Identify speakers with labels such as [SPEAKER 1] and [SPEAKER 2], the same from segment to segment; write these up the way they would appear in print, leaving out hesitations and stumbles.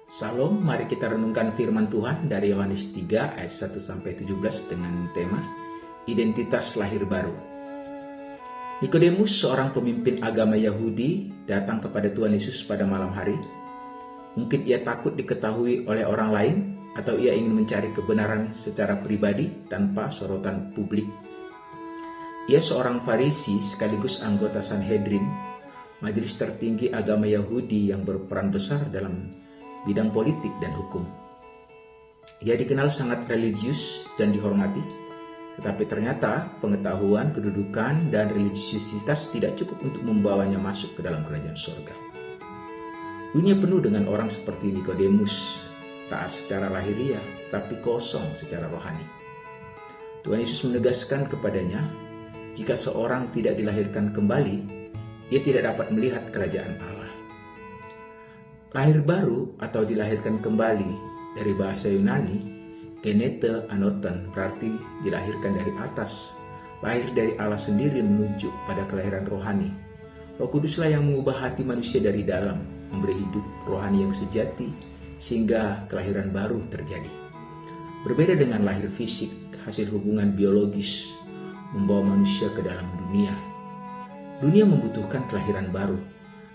[SPEAKER 1] Salam, mari kita renungkan firman Tuhan dari Yohanes 3 ayat 1-17 dengan tema Identitas Lahir Baru. Nikodemus, seorang pemimpin agama Yahudi, datang kepada Tuhan Yesus pada malam hari. Mungkin ia takut diketahui oleh orang lain atau ia ingin mencari kebenaran secara pribadi tanpa sorotan publik. Ia seorang Farisi sekaligus anggota Sanhedrin, majelis tertinggi agama Yahudi yang berperan besar dalam bidang politik dan hukum. Ia dikenal sangat religius dan dihormati, tetapi ternyata pengetahuan, kedudukan, dan religiusitas tidak cukup untuk membawanya masuk ke dalam kerajaan surga. Dunia penuh dengan orang seperti Nikodemus, taat secara lahiriah, tetapi kosong secara rohani. Tuhan Yesus menegaskan kepadanya, jika seorang tidak dilahirkan kembali, ia tidak dapat melihat kerajaan Allah. Lahir baru atau dilahirkan kembali dari bahasa Yunani, genete anoten, berarti dilahirkan dari atas, lahir dari Allah sendiri menuju pada kelahiran rohani. Roh Kuduslah yang mengubah hati manusia dari dalam, memberi hidup rohani yang sejati, sehingga kelahiran baru terjadi. Berbeda dengan lahir fisik, hasil hubungan biologis membawa manusia ke dalam dunia. Dunia membutuhkan kelahiran baru,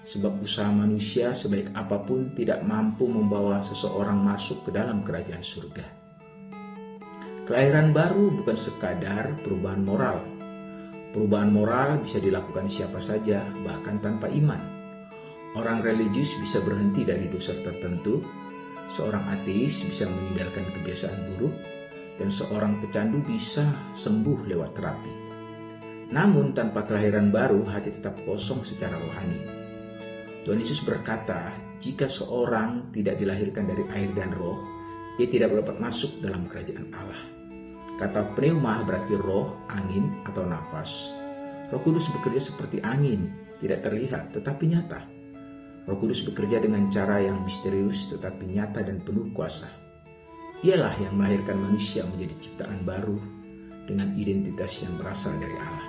[SPEAKER 1] sebab usaha manusia sebaik apapun tidak mampu membawa seseorang masuk ke dalam kerajaan surga. Kelahiran baru bukan sekadar perubahan moral. Perubahan moral bisa dilakukan siapa saja, bahkan tanpa iman. Orang religius bisa berhenti dari dosa tertentu, seorang ateis bisa meninggalkan kebiasaan buruk, dan seorang pecandu bisa sembuh lewat terapi. Namun tanpa kelahiran baru, hati tetap kosong secara rohani. Tuhan Yesus berkata, jika seorang tidak dilahirkan dari air dan roh, ia tidak dapat masuk dalam kerajaan Allah. Kata pneuma berarti roh, angin, atau nafas. Roh Kudus bekerja seperti angin, tidak terlihat tetapi nyata. Roh Kudus bekerja dengan cara yang misterius tetapi nyata dan penuh kuasa. Ialah yang melahirkan manusia menjadi ciptaan baru dengan identitas yang berasal dari Allah.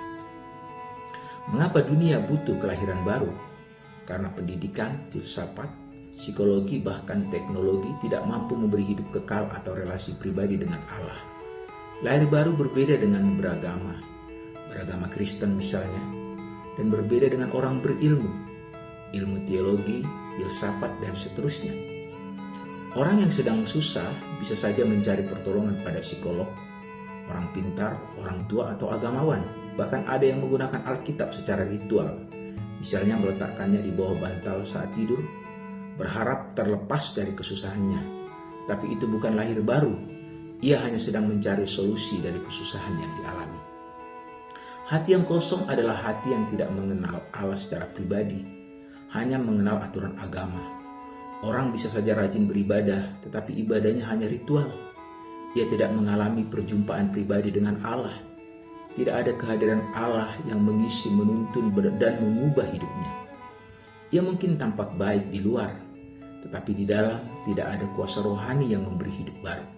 [SPEAKER 1] Mengapa dunia butuh kelahiran baru? Karena pendidikan, filsafat, psikologi, bahkan teknologi tidak mampu memberi hidup kekal atau relasi pribadi dengan Allah. Lahir baru berbeda dengan beragama Kristen misalnya, dan berbeda dengan orang berilmu, ilmu teologi, filsafat, dan seterusnya. Orang yang sedang susah bisa saja mencari pertolongan pada psikolog, orang pintar, orang tua, atau agamawan. Bahkan ada yang menggunakan Alkitab secara ritual, misalnya meletakkannya di bawah bantal saat tidur, berharap terlepas dari kesusahannya. Tapi itu bukan lahir baru, ia hanya sedang mencari solusi dari kesusahan yang dialami. Hati yang kosong adalah hati yang tidak mengenal Allah secara pribadi, hanya mengenal aturan agama. Orang bisa saja rajin beribadah, tetapi ibadahnya hanya ritual. Ia tidak mengalami perjumpaan pribadi dengan Allah. Tidak ada kehadiran Allah yang mengisi, menuntun, dan mengubah hidupnya. Ia mungkin tampak baik di luar, tetapi di dalam tidak ada kuasa rohani yang memberi hidup baru.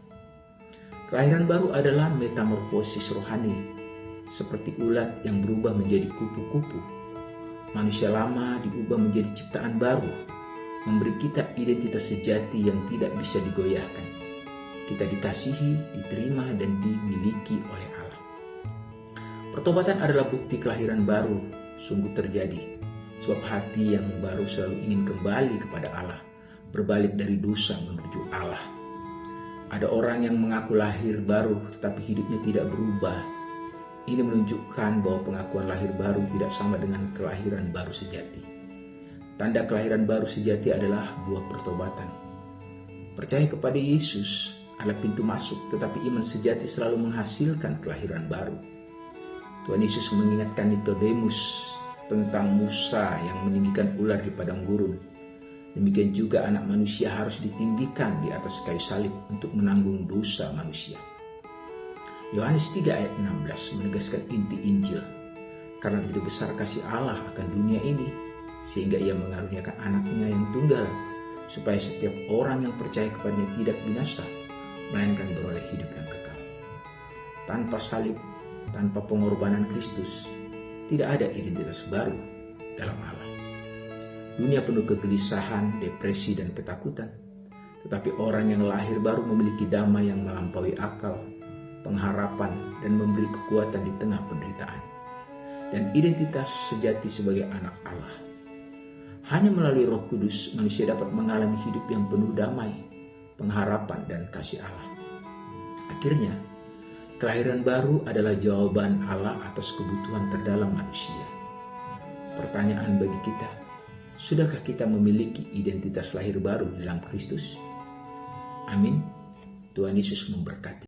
[SPEAKER 1] Kelahiran baru adalah metamorfosis rohani, seperti ulat yang berubah menjadi kupu-kupu. Manusia lama diubah menjadi ciptaan baru, memberi kita identitas sejati yang tidak bisa digoyahkan. Kita dikasihi, diterima, dan dimiliki oleh Allah. Pertobatan adalah bukti kelahiran baru sungguh terjadi, sebab hati yang baru selalu ingin kembali kepada Allah, berbalik dari dosa menuju Allah. Ada orang yang mengaku lahir baru tetapi hidupnya tidak berubah. Ini menunjukkan bahwa pengakuan lahir baru tidak sama dengan kelahiran baru sejati. Tanda kelahiran baru sejati adalah buah pertobatan. Percaya kepada Yesus adalah pintu masuk, tetapi iman sejati selalu menghasilkan kelahiran baru. Tuhan Yesus mengingatkan Nikodemus tentang Musa yang meninggikan ular di padang gurun. Demikian juga anak manusia harus ditinggikan di atas kayu salib untuk menanggung dosa manusia. Yohanes 3 ayat 16 menegaskan inti Injil. Karena begitu besar kasih Allah akan dunia ini, sehingga ia mengaruniakan anaknya yang tunggal, supaya setiap orang yang percaya kepadanya tidak binasa, melainkan beroleh hidup yang kekal. Tanpa salib, tanpa pengorbanan Kristus, tidak ada identitas baru dalam Allah. Dunia penuh kegelisahan, depresi, dan ketakutan. Tetapi orang yang lahir baru memiliki damai yang melampaui akal, pengharapan, dan memberi kekuatan di tengah penderitaan, dan identitas sejati sebagai anak Allah. Hanya melalui Roh Kudus manusia dapat mengalami hidup yang penuh damai, pengharapan, dan kasih Allah. Akhirnya, kelahiran baru adalah jawaban Allah atas kebutuhan terdalam manusia. Pertanyaan bagi kita, sudahkah kita memiliki identitas lahir baru dalam Kristus? Amin. Tuhan Yesus memberkati.